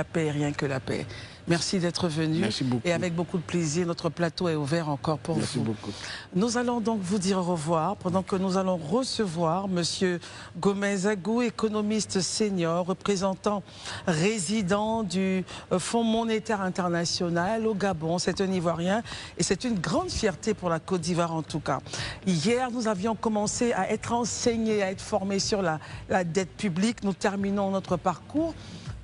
La paix et rien que la paix. Merci d'être venu. Merci beaucoup. Et avec beaucoup de plaisir, notre plateau est ouvert encore pour vous. Merci beaucoup. Nous allons donc vous dire au revoir pendant que nous allons recevoir Monsieur Gomez Agou, économiste senior, représentant résident du Fonds monétaire international au Gabon. C'est un Ivoirien et c'est une grande fierté pour la Côte d'Ivoire en tout cas. Hier, nous avions commencé à être enseignés, à être formés sur la dette publique. Nous terminons notre parcours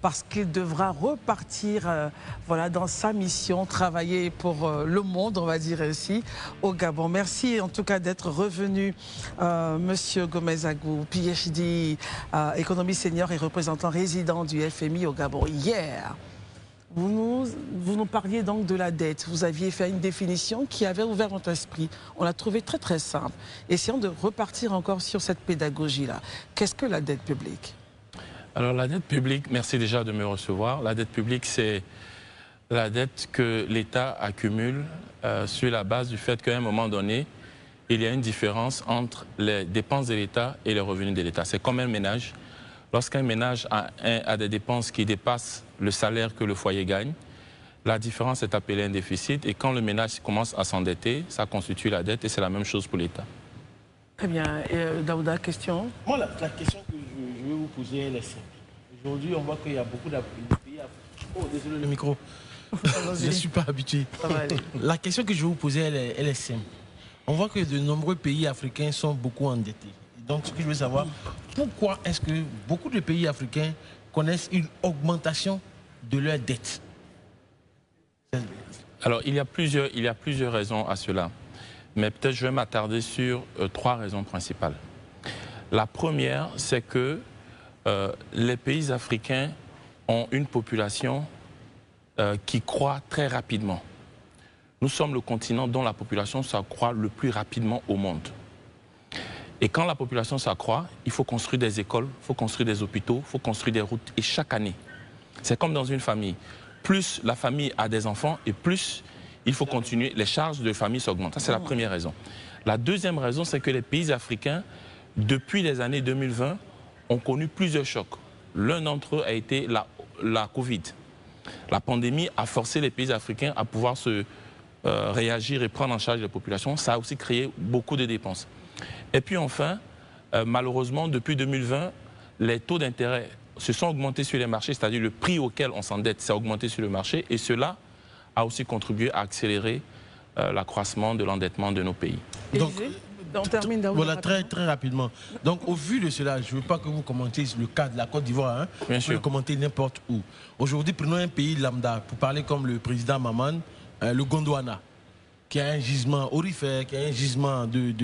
parce qu'il devra repartir voilà, dans sa mission, travailler pour le monde, on va dire ainsi, au Gabon. Merci en tout cas d'être revenu, Monsieur Gomez Agou, PhD, économiste senior et représentant résident du FMI au Gabon. Hier, vous nous parliez donc de la dette. Vous aviez fait une définition qui avait ouvert votre esprit. On l'a trouvé très très simple. Essayons de repartir encore sur cette pédagogie-là. Qu'est-ce que la dette publique ? Alors la dette publique, merci déjà de me recevoir. La dette publique, c'est la dette que l'État accumule sur la base du fait qu'à un moment donné, il y a une différence entre les dépenses de l'État et les revenus de l'État. C'est comme un ménage. Lorsqu'un ménage a des dépenses qui dépassent le salaire que le foyer gagne, la différence est appelée un déficit. Et quand le ménage commence à s'endetter, ça constitue la dette et c'est la même chose pour l'État. Très bien. Daouda, question ? Moi, la question que je vais vous poser, elle est simple. Aujourd'hui, on voit qu'il y a beaucoup de pays africains. Oh, désolé le micro. Je ne suis pas habitué. La question que je vais vous poser, elle est simple. On voit que de nombreux pays africains sont beaucoup endettés. Donc, ce que je veux savoir, pourquoi est-ce que beaucoup de pays africains connaissent une augmentation de leur dette? Alors, il y a plusieurs raisons à cela. Mais peut-être je vais m'attarder sur 3 raisons principales. La première, c'est que les pays africains ont une population qui croît très rapidement. Nous sommes le continent dont la population s'accroît le plus rapidement au monde. Et quand la population s'accroît, il faut construire des écoles, il faut construire des hôpitaux, il faut construire des routes. Et chaque année, c'est comme dans une famille. Plus la famille a des enfants et plus il faut continuer, les charges de famille s'augmentent. Ça, c'est la première raison. La deuxième raison, c'est que les pays africains, depuis les années 2020, ont connu plusieurs chocs. L'un d'entre eux a été la Covid. La pandémie a forcé les pays africains à pouvoir se réagir et prendre en charge les populations. Ça a aussi créé beaucoup de dépenses. Et puis enfin, malheureusement, depuis 2020, les taux d'intérêt se sont augmentés sur les marchés, c'est-à-dire le prix auquel on s'endette s'est augmenté sur le marché et cela a aussi contribué à accélérer l'accroissement de l'endettement de nos pays. Donc, on termine voilà, très rapidement. Donc, au vu de cela, je ne veux pas que vous commentiez le cas de la Côte d'Ivoire. Hein. Bien sûr. Vous pouvez commenter n'importe où. Aujourd'hui, prenons un pays lambda, pour parler comme le président Maman, le Gondwana, qui a un gisement orifère, qui a un gisement de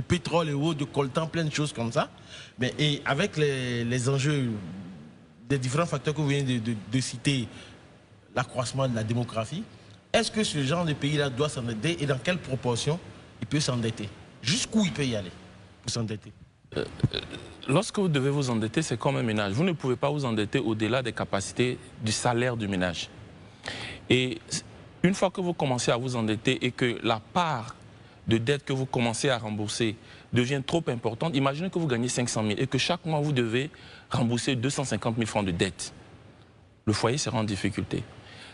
pétrole et autres, de coltan, plein de choses comme ça. Mais, et avec les enjeux des différents facteurs que vous venez de citer, l'accroissement de la démographie, est-ce que ce genre de pays-là doit s'endetter et dans quelle proportion il peut s'endetter? Jusqu'où il peut y aller pour s'endetter? Lorsque vous devez vous endetter, c'est comme un ménage. Vous ne pouvez pas vous endetter au-delà des capacités du salaire du ménage. Et une fois que vous commencez à vous endetter et que la part de dette que vous commencez à rembourser devient trop importante, imaginez que vous gagnez 500 000 et que chaque mois vous devez rembourser 250 000 francs de dette. Le foyer sera en difficulté.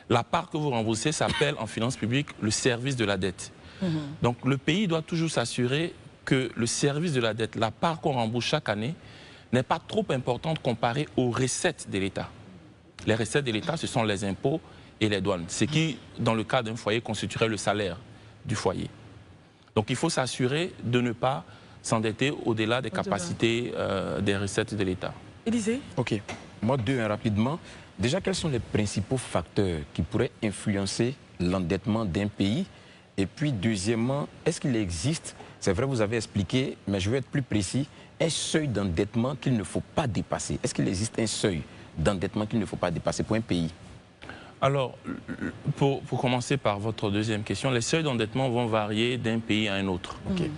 La part que vous remboursez s'appelle en finance publique le service de la dette. Donc le pays doit toujours s'assurer que le service de la dette, la part qu'on rembourse chaque année, n'est pas trop importante comparée aux recettes de l'État. Les recettes de l'État, ce sont les impôts et les douanes, ce qui, dans le cas d'un foyer, constituerait le salaire du foyer. Donc il faut s'assurer de ne pas s'endetter au-delà des capacités des recettes de l'État. Élisée ? Ok. Moi, rapidement. Déjà, quels sont les principaux facteurs qui pourraient influencer l'endettement d'un pays? Et puis, deuxièmement, est-ce qu'il existe, c'est vrai, vous avez expliqué, mais je vais être plus précis, un seuil d'endettement qu'il ne faut pas dépasser? Est-ce qu'il existe un seuil d'endettement qu'il ne faut pas dépasser pour un pays? Alors, pour commencer par votre deuxième question, les seuils d'endettement vont varier d'un pays à un autre. Okay.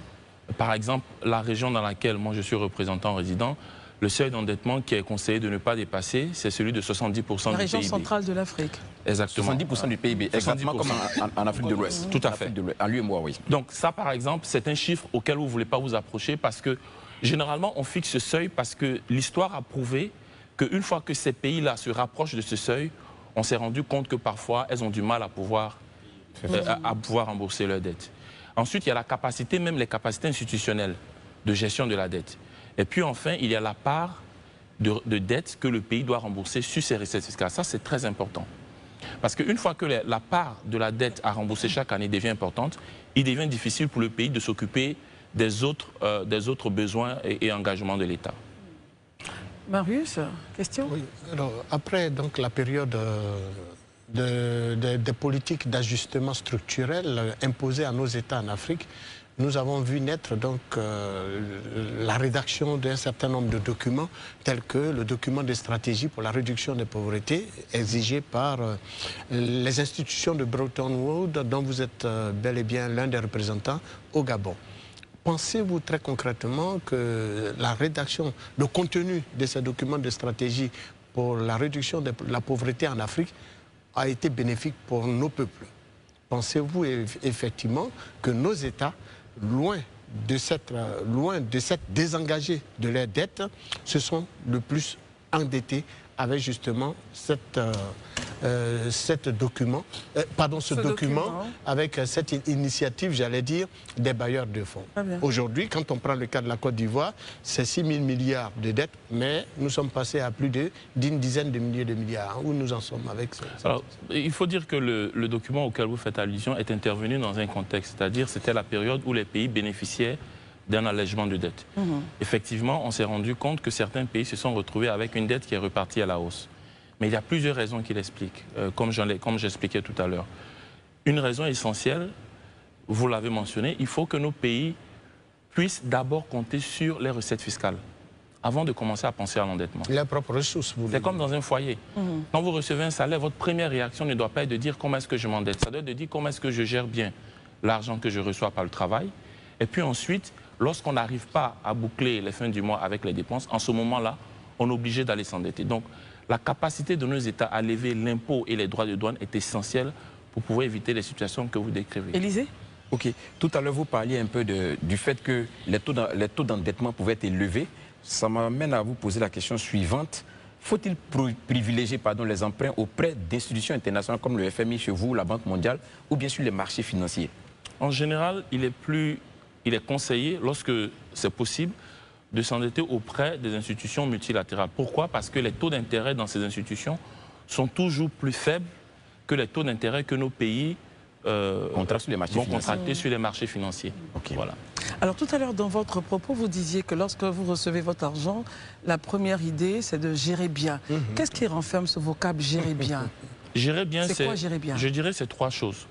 Par exemple, la région dans laquelle moi je suis représentant résident, le seuil d'endettement qui est conseillé de ne pas dépasser, c'est celui de 70% du PIB. La région centrale de l'Afrique. Exactement. 70% du PIB, exactement comme en Afrique de l'Ouest. Tout à fait. À l'UEMOA, oui. Donc ça, par exemple, c'est un chiffre auquel vous ne voulez pas vous approcher parce que généralement, on fixe ce seuil parce que l'histoire a prouvé qu'une fois que ces pays-là se rapprochent de ce seuil, on s'est rendu compte que parfois, elles ont du mal à pouvoir rembourser leurs dettes. Ensuite, il y a la capacité, même les capacités institutionnelles de gestion de la dette. Et puis enfin, il y a la part de dette que le pays doit rembourser sur ses recettes fiscales. Ça, c'est très important. Parce qu'une fois que la part de la dette à rembourser chaque année devient importante, il devient difficile pour le pays de s'occuper des autres besoins et engagements de l'État. Marius, question? Oui, alors après donc, la période des politiques d'ajustement structurel imposées à nos États en Afrique, nous avons vu naître donc, la rédaction d'un certain nombre de documents, tels que le document de stratégie pour la réduction des pauvretés, exigé par les institutions de Bretton Woods, dont vous êtes bel et bien l'un des représentants au Gabon. Pensez-vous très concrètement que la rédaction, le contenu de ces documents de stratégie pour la réduction de la pauvreté en Afrique a été bénéfique pour nos peuples? Pensez-vous effectivement que nos États, loin de s'être désengagés de leurs dettes, se sont le plus endettés avec justement ce document, avec cette initiative, j'allais dire, des bailleurs de fonds. Aujourd'hui, quand on prend le cas de la Côte d'Ivoire, c'est 6 000 milliards de dettes, mais nous sommes passés à plus d'une dizaine de milliers de milliards. Où nous en sommes avec ça? Alors, il faut dire que le document auquel vous faites allusion est intervenu dans un contexte, c'est-à-dire c'était la période où les pays bénéficiaient d'un allègement de dette. Effectivement, on s'est rendu compte que certains pays se sont retrouvés avec une dette qui est repartie à la hausse. Mais il y a plusieurs raisons qui l'expliquent, comme j'expliquais tout à l'heure. Une raison essentielle, vous l'avez mentionné, il faut que nos pays puissent d'abord compter sur les recettes fiscales avant de commencer à penser à l'endettement. Les propres ressources. C'est comme dans un foyer. Quand vous recevez un salaire, votre première réaction ne doit pas être de dire comment est-ce que je m'endette. Ça doit être de dire comment est-ce que je gère bien l'argent que je reçois par le travail. Et puis ensuite, lorsqu'on n'arrive pas à boucler les fins du mois avec les dépenses, en ce moment-là, on est obligé d'aller s'endetter. Donc, la capacité de nos États à lever l'impôt et les droits de douane est essentielle pour pouvoir éviter les situations que vous décrivez. Élisée? Ok. Tout à l'heure, vous parliez un peu du fait que les taux d'endettement pouvaient être élevés. Ça m'amène à vous poser la question suivante. Faut-il privilégier les emprunts auprès d'institutions internationales comme le FMI chez vous, la Banque mondiale, ou bien sur les marchés financiers? En général, il est conseillé, lorsque c'est possible, de s'endetter auprès des institutions multilatérales. Pourquoi? Parce que les taux d'intérêt dans ces institutions sont toujours plus faibles que les taux d'intérêt que nos pays vont contracter sur les marchés financiers. Okay. Voilà. Alors tout à l'heure, dans votre propos, vous disiez que lorsque vous recevez votre argent, la première idée, c'est de gérer bien. Qu'est-ce qui renferme ce vocable « gérer bien » Gérer bien, c'est quoi gérer bien? Je dirais c'est trois choses.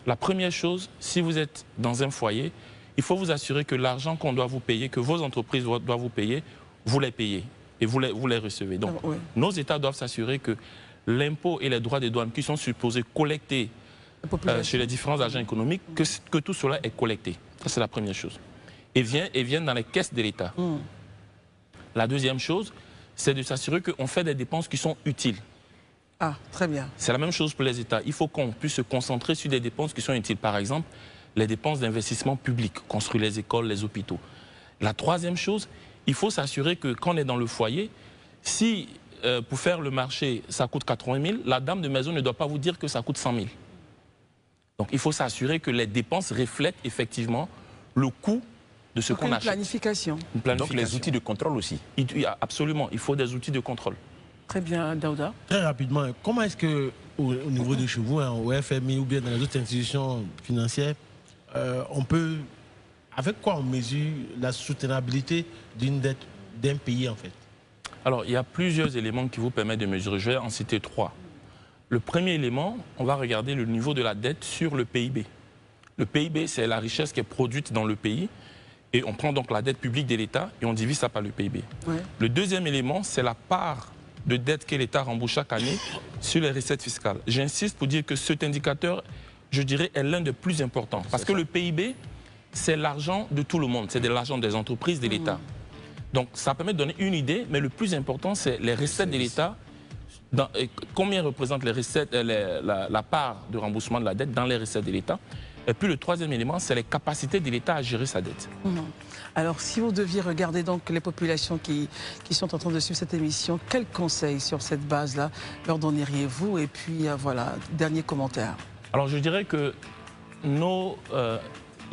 La première chose, si vous êtes dans un foyer, il faut vous assurer que l'argent qu'on doit vous payer, que vos entreprises doivent vous payer, vous les payez et vous les recevez. Donc, nos États doivent s'assurer que l'impôt et les droits des douanes qui sont supposés collecter chez les différents agents économiques, que tout cela est collecté. Ça, c'est la première chose. Et viennent dans les caisses de l'État. La deuxième chose, c'est de s'assurer qu'on fait des dépenses qui sont utiles. Ah, très bien. C'est la même chose pour les États. Il faut qu'on puisse se concentrer sur des dépenses qui sont utiles. Par exemple, les dépenses d'investissement public, construire les écoles, les hôpitaux. La troisième chose, il faut s'assurer que quand on est dans le foyer, si pour faire le marché, ça coûte 80 000, la dame de maison ne doit pas vous dire que ça coûte 100 000. Donc il faut s'assurer que les dépenses reflètent effectivement le coût de ce qu'on achète. Une planification. Donc les outils de contrôle aussi. Absolument, il faut des outils de contrôle. Très bien, Daouda. Très rapidement, comment est-ce que au niveau de chez vous, au FMI ou bien dans les autres institutions financières, on peut, avec quoi on mesure la soutenabilité d'une dette d'un pays en fait? Alors, il y a plusieurs éléments qui vous permettent de mesurer. Je vais en citer trois. Le premier élément, on va regarder le niveau de la dette sur le PIB. Le PIB, c'est la richesse qui est produite dans le pays. Et on prend donc la dette publique de l'État et on divise ça par le PIB. Ouais. Le deuxième élément, c'est la part de dette que l'État rembourse chaque année sur les recettes fiscales. J'insiste pour dire que cet indicateur, je dirais, est l'un des plus importants. Parce que le PIB, c'est l'argent de tout le monde. C'est de l'argent des entreprises, de l'État. Donc, ça permet de donner une idée, mais le plus important, c'est les recettes de l'État. Combien représentent les recettes, la part de remboursement de la dette dans les recettes de l'État? Et puis le troisième élément, c'est les capacités de l'État à gérer sa dette. Alors, si vous deviez regarder donc les populations qui sont en train de suivre cette émission, quels conseils sur cette base-là leur donneriez-vous? Et puis, voilà, dernier commentaire. Alors, je dirais que nos...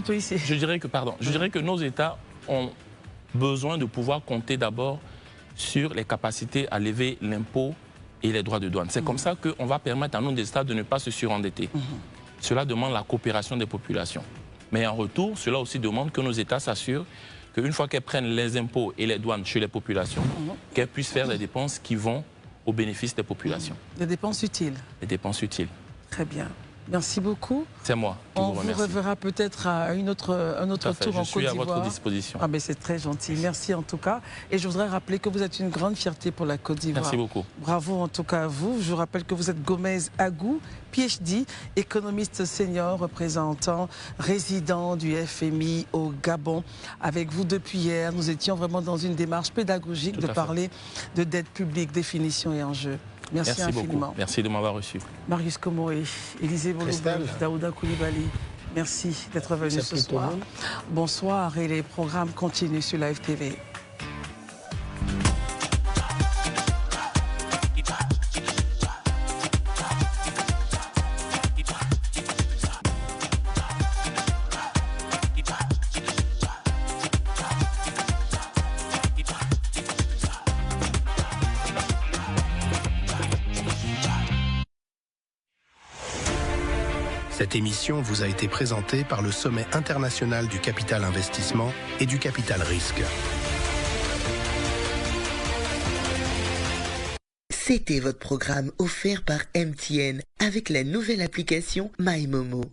Je dirais que nos États ont besoin de pouvoir compter d'abord sur les capacités à lever l'impôt et les droits de douane. C'est comme ça qu'on va permettre à nos États de ne pas se surendetter. Cela demande la coopération des populations. Mais en retour, cela aussi demande que nos États s'assurent qu'une fois qu'elles prennent les impôts et les douanes chez les populations, qu'elles puissent faire des dépenses qui vont au bénéfice des populations. Des dépenses utiles. Des dépenses utiles. Très bien. Merci beaucoup. C'est moi. On vous reverra peut-être à un autre tour en Côte d'Ivoire. Je suis à votre disposition. Ah ben c'est très gentil. Merci en tout cas. Et je voudrais rappeler que vous êtes une grande fierté pour la Côte d'Ivoire. Merci beaucoup. Bravo en tout cas à vous. Je rappelle que vous êtes Gomez Agou, PhD, économiste senior, représentant, résident du FMI au Gabon. Avec vous depuis hier, nous étions vraiment dans une démarche pédagogique de parler de dette publique, définition et enjeux. Merci infiniment. Beaucoup. Merci de m'avoir reçu. Marius Komoé, Élisée Boloubel, Daouda Koulibaly, merci d'être venu ce soir. Bonsoir et les programmes continuent sur Live TV. Cette émission vous a été présentée par le Sommet international du capital investissement et du capital risque. C'était votre programme offert par MTN avec la nouvelle application MyMomo.